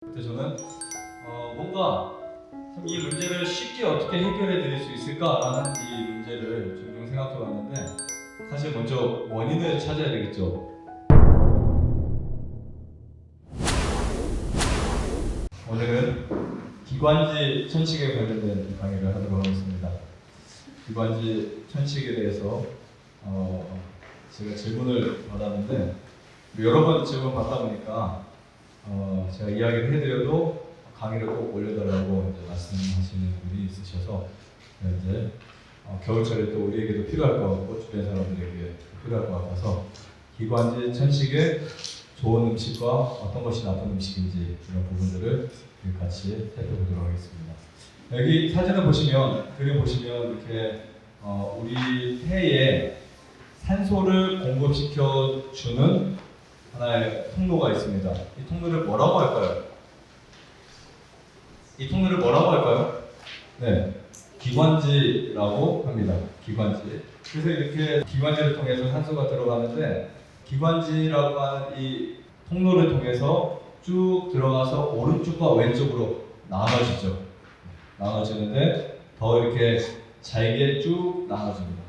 그때 저는 뭔가 참 이 문제를 쉽게 어떻게 해결해 드릴 수 있을까라는 이 문제를 종종 생각해 봤는데, 사실 먼저 원인을 찾아야 되겠죠. 오늘은 기관지 천식에 관련된 강의를 하도록 하겠습니다. 기관지 천식에 대해서 제가 질문을 받았는데, 여러 번 질문 받다 보니까 제가 이야기를 해드려도 강의를 꼭 올려달라고 이제 말씀하시는 분이 있으셔서, 이제 겨울철에 또 우리에게도 필요할 것 같고 주변 사람들에게 필요할 것 같아서 기관지 천식의 좋은 음식과 어떤 것이 나쁜 음식인지 이런 부분들을 같이 살펴보도록 하겠습니다. 여기 사진을 보시면, 그림 보시면 이렇게 우리 폐에 산소를 공급시켜 주는 하나의 통로가 있습니다. 이 통로를 뭐라고 할까요? 이 통로를 뭐라고 할까요? 네, 기관지라고 합니다. 기관지. 그래서 이렇게 기관지를 통해서 산소가 들어가는데, 기관지라고 하는 이 통로를 통해서 쭉 들어가서 오른쪽과 왼쪽으로 나눠지죠. 나눠지는데 더 이렇게 잘게 쭉 나눠집니다.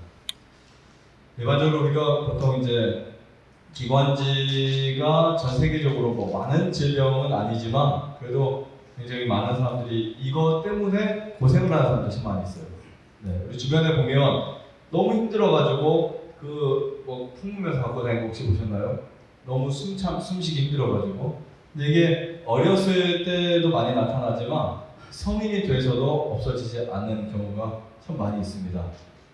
일반적으로 우리가 보통 이제 기관지가 전 세계적으로 뭐 많은 질병은 아니지만 그래도 굉장히 많은 사람들이 이것 때문에 고생을 하는 사람들이 참 많이 있어요. 네, 우리 주변에 보면 너무 힘들어가지고 뭐 풍문에서 갖고 다니는 거 혹시 보셨나요? 너무 숨쉬기 힘들어가지고. 근데 이게 어렸을 때도 많이 나타나지만 성인이 돼서도 없어지지 않는 경우가 참 많이 있습니다.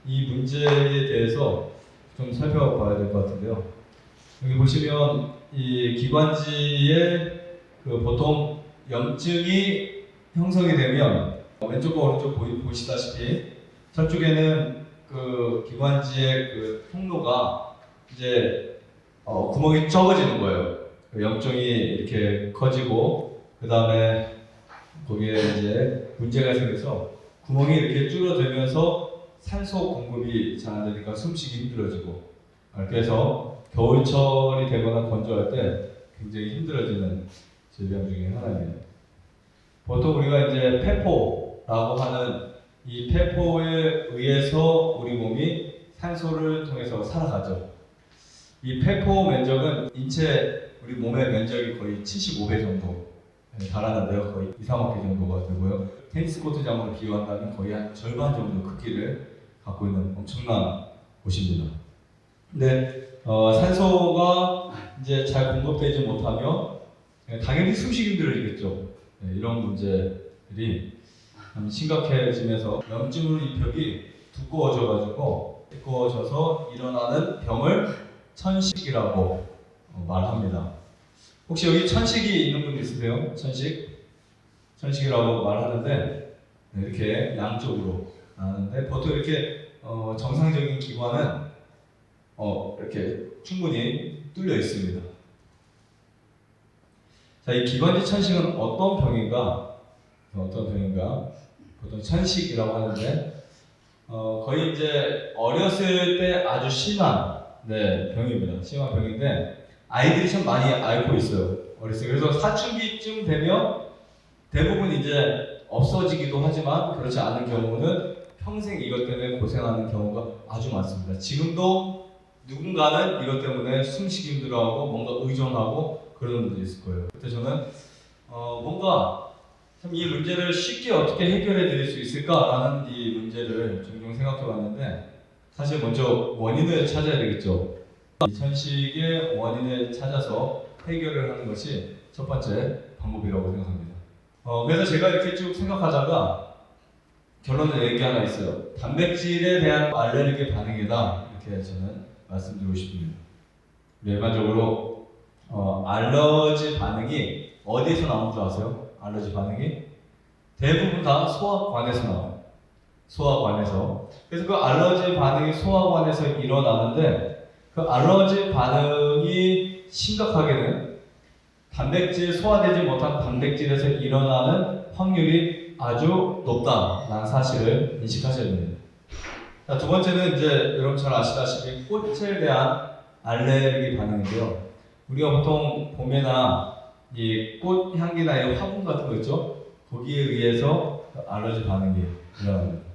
이 문제에 대해서 좀 살펴봐야 될 것 같은데요. 여기 보시면 이 기관지에 보통 염증이 형성이 되면 왼쪽과 오른쪽 보시다시피 저쪽에는 기관지의 통로가 이제 구멍이 적어지는 거예요. 염증이 이렇게 커지고 그 다음에 거기에 이제 문제가 생겨서 구멍이 이렇게 줄어들면서 산소 공급이 잘 안 되니까 숨쉬기 힘들어지고, 그래서 겨울철이 되거나 건조할 때 굉장히 힘들어지는 질병 중에 하나입니다. 보통 우리가 이제 폐포라고 하는 이 폐포에 의해서 우리 몸이 산소를 통해서 살아가죠. 이 폐포 면적은 우리 몸의 면적이 거의 75배 정도 달하는데요. 거의 2, 3억 개 정도가 되고요. 테니스 코트장으로 비유한다면 거의 한 절반 정도 크기를 갖고 있는 엄청난 곳입니다. 근데 산소가 이제 잘 공급되지 못하면 당연히 숨쉬기 힘들어지겠죠. 네, 이런 문제들이 심각해지면서 염증으로 이 벽이 두꺼워져서 일어나는 병을 천식이라고 말합니다. 혹시 여기 천식이 있는 분 있으세요? 천식이라고 말하는데, 이렇게 양쪽으로 나는데 보통 이렇게 정상적인 기관은 이렇게 충분히 뚫려 있습니다. 자, 이 기관지 천식은 어떤 병인가? 보통 천식이라고 하는데 거의 이제 어렸을 때 아주 심한 병입니다. 심한 병인데 아이들이 참 많이 앓고 있어요. 어렸을 때. 그래서 사춘기쯤 되면 대부분 이제 없어지기도 하지만 그렇지 않은 경우는 평생 이것 때문에 고생하는 경우가 아주 많습니다. 지금도 누군가는 이것 때문에 숨쉬기 힘들어하고 뭔가 의존하고 그런 분들이 있을 거예요. 그때 저는 뭔가 참 이 문제를 쉽게 어떻게 해결해 드릴 수 있을까라는 이 문제를 종종 생각해 봤는데, 사실 먼저 원인을 찾아야 되겠죠. 이 천식의 원인을 찾아서 해결을 하는 것이 첫 번째 방법이라고 생각합니다. 그래서 제가 이렇게 쭉 생각하다가 결론을 낸 게 하나 있어요. 단백질에 대한 알레르기 반응이다, 이렇게 저는 말씀드리고 싶습니다. 일반적으로 알러지 반응이 어디에서 나오는 줄 아세요? 알러지 반응이 대부분 다 소화관에서 나와요. 소화관에서. 그래서 그 알러지 반응이 소화관에서 일어나는데, 그 알러지 반응이 심각하게는 소화되지 못한 단백질에서 일어나는 확률이 아주 높다라는 사실을 인식하셔야 됩니다. 자, 두 번째는 이제 여러분 잘 아시다시피 꽃에 대한 알레르기 반응인데요. 우리가 보통 봄에나 이 꽃 향기나 이 화분 같은 거 있죠? 거기에 의해서 알러지 반응이 일어납니다.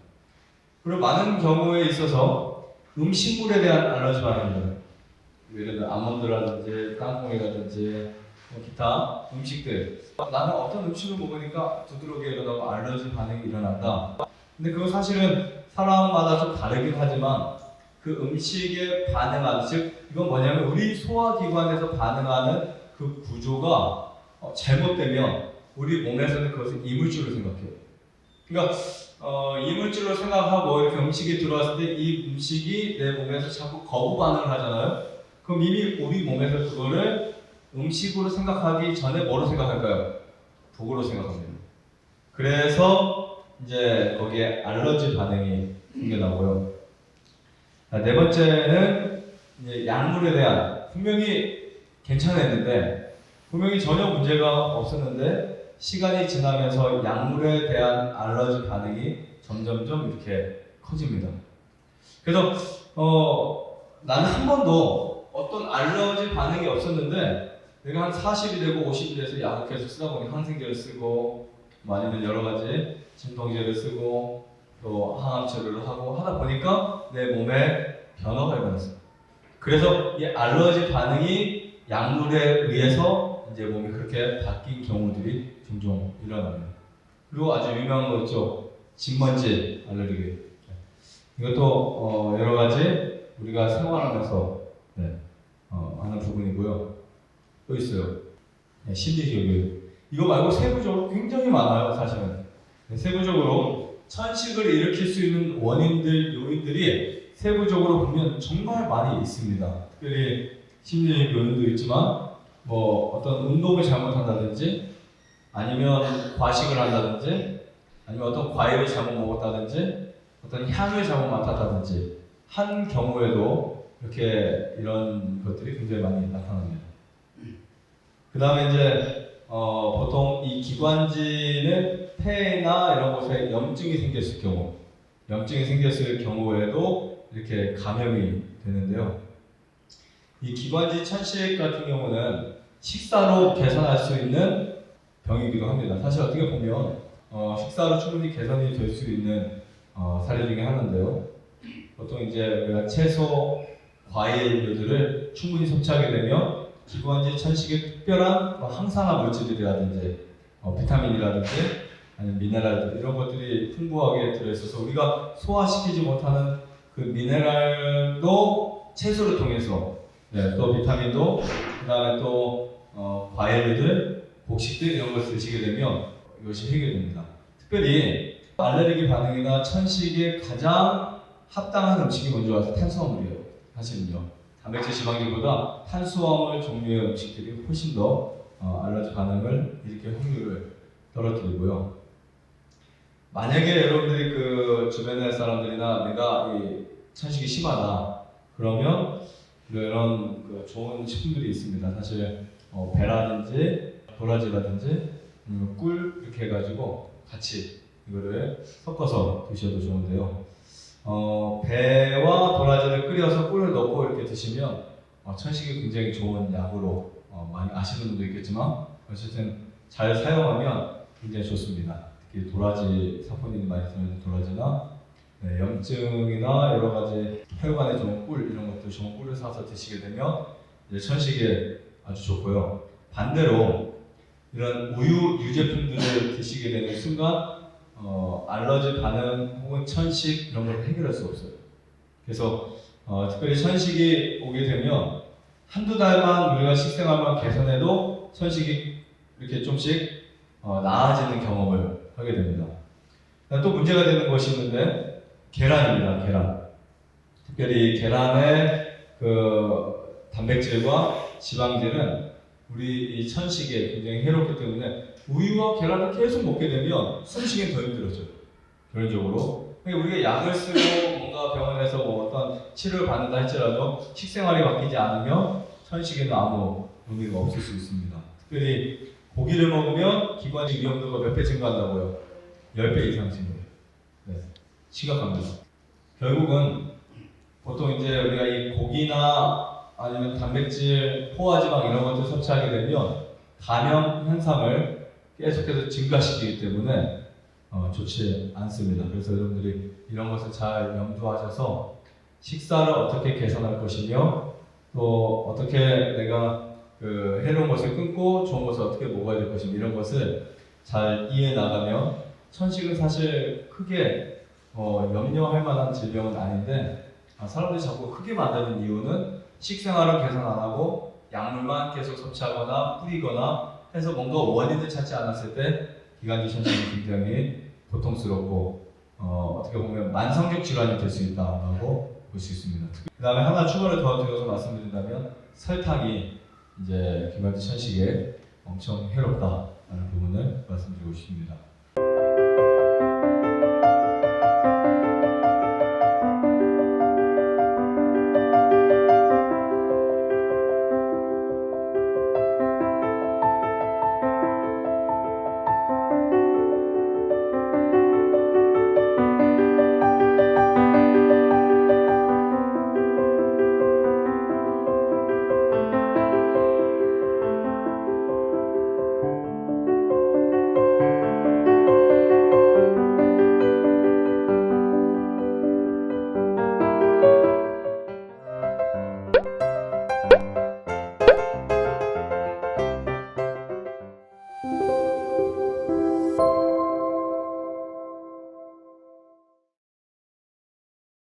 그리고 많은 경우에 있어서 음식물에 대한 알러지 반응입니다. 예를 들어 아몬드라든지 땅콩이라든지 기타 음식들. 나는 어떤 음식을 먹으니까 두드러기에 일어나고 알러지 반응이 일어난다. 근데 그거 사실은 사람마다 좀 다르긴 하지만 그 음식에 반응하는, 즉 이건 뭐냐면 우리 소화기관에서 반응하는 그 구조가 잘못되면 우리 몸에서는 그것을 이물질로 생각해요. 그러니까 이물질로 생각하고 이렇게 음식이 들어왔을 때 이 음식이 내 몸에서 자꾸 거부 반응을 하잖아요. 그럼 이미 우리 몸에서 그거를 음식으로 생각하기 전에 뭐로 생각할까요? 독으로 생각합니다. 그래서 이제 거기에 알러지 반응이 생겨나고요. 네 번째는 이제 약물에 대한, 분명히 괜찮았는데 분명히 전혀 문제가 없었는데 시간이 지나면서 약물에 대한 알러지 반응이 점점점 이렇게 커집니다. 그래서 나는 한 번도 어떤 알러지 반응이 없었는데 내가 한 40이 되고 50이 돼서 약을 계속 쓰다 보니 항생제를 쓰고 아니면 여러 가지 진통제를 쓰고 또 항암 치료를 하고 하다 보니까 내 몸에 변화가 일어났어요. 그래서 이 알러지 반응이 약물에 의해서 이제 몸이 그렇게 바뀐 경우들이 종종 일어납니다. 그리고 아주 유명한 거 있죠. 진먼지 알레르기. 이것도 여러 가지 우리가 생활하면서 하는 부분이고요. 또 있어요. 심리교육. 이거 말고 세부적으로 굉장히 많아요, 사실은. 세부적으로 천식을 일으킬 수 있는 원인들, 요인들이 세부적으로 보면 정말 많이 있습니다. 특별히 심리적 요인도 있지만 뭐 어떤 운동을 잘못한다든지 아니면 과식을 한다든지 아니면 어떤 과일을 잘못 먹었다든지 어떤 향을 잘못 맡았다든지 한 경우에도 이렇게 이런 것들이 굉장히 많이 나타납니다. 그 다음에 이제 보통 이 기관지는 폐나 이런 곳에 염증이 생겼을 경우에도 이렇게 감염이 되는데요. 이 기관지 천식 같은 경우는 식사로 개선할 수 있는 병이기도 합니다. 사실 어떻게 보면 식사로 충분히 개선이 될 수 있는 사례 중에 하나인데요. 보통 이제 우리가 채소, 과일류들을 충분히 섭취하게 되면 기관지 천식의 특별한 항산화 물질이라든지 비타민이라든지 아니면 미네랄 이런 것들이 풍부하게 들어있어서 우리가 소화시키지 못하는 그 미네랄도 채소를 통해서 또 비타민도 그 다음에 또 과일들, 곡식들 이런 것을 드시게 되면 이것이 해결됩니다. 특별히 알레르기 반응이나 천식에 가장 합당한 음식이 먼저 와서 탄수화물이에요. 사실은요. 단백질 지방질보다 탄수화물 종류의 음식들이 훨씬 더 알러지 반응을 일으킬 확률을 떨어뜨리고요. 만약에 여러분들이 그 주변의 사람들이나 내가 이 천식이 심하다 그러면 이런 그 좋은 식품들이 있습니다. 사실 배라든지 도라지라든지 꿀 이렇게 해가지고 같이 이거를 섞어서 드셔도 좋은데요. 배와 도라지를 끓여서 꿀을 넣고 이렇게 드시면 천식이 굉장히 좋은 약으로 많이 아시는 분도 있겠지만 어쨌든 잘 사용하면 굉장히 좋습니다. 특히 도라지 사포닌이 많이 들어있는 도라지나 염증이나 여러 가지 혈관에 좋은 꿀 이런 것들 좋은 꿀을 사서 드시게 되면 이제 천식에 아주 좋고요. 반대로 이런 우유 유제품들을 드시게 되는 순간 알러지 반응 혹은 천식 이런 걸 해결할 수 없어요. 그래서 특별히 천식이 오게 되면 한두 달만 우리가 식생활만 개선해도 천식이 이렇게 좀씩 나아지는 경험을 하게 됩니다. 또 문제가 되는 것이 있는데 계란입니다. 계란. 특별히 계란의 그 단백질과 지방질은 우리 이 천식에 굉장히 해롭기 때문에 우유와 계란을 계속 먹게 되면 숨쉬기는 더 힘들어져요. 결론적으로. 그러니까 우리가 약을 쓰고 뭔가 병원에서 뭐 어떤 치료를 받는다 할지라도 식생활이 바뀌지 않으면 천식에는 아무 의미가 없을 수 있습니다. 특별히 고기를 먹으면 기관지 위험도가 몇 배 증가한다고요? 10배 이상 증가해요. 심각합니다. 결국은 보통 이제 우리가 이 고기나 아니면 단백질, 포화지방 이런 것들 섭취하게 되면 감염 현상을 계속해서 증가시키기 때문에 좋지 않습니다. 그래서 여러분들이 이런 것을 잘 염두하셔서 식사를 어떻게 개선할 것이며 또 어떻게 내가 그 해로운 것을 끊고 좋은 것을 어떻게 먹어야 될 것이며 이런 것을 잘 이해해 나가면 천식은 사실 크게 염려할 만한 질병은 아닌데 사람들이 자꾸 크게 만드는 이유는 식생활을 개선 안 하고 약물만 계속 섭취하거나 뿌리거나 해서 뭔가 원인을 찾지 않았을 때 기관지 천식은 굉장히 고통스럽고 어떻게 보면 만성적 질환이 될 수 있다고 볼 수 있습니다. 그 다음에 하나 추가를 더 드려서 말씀드린다면 설탕이 이제 기관지 천식에 엄청 해롭다라는 부분을 말씀드리고 싶습니다.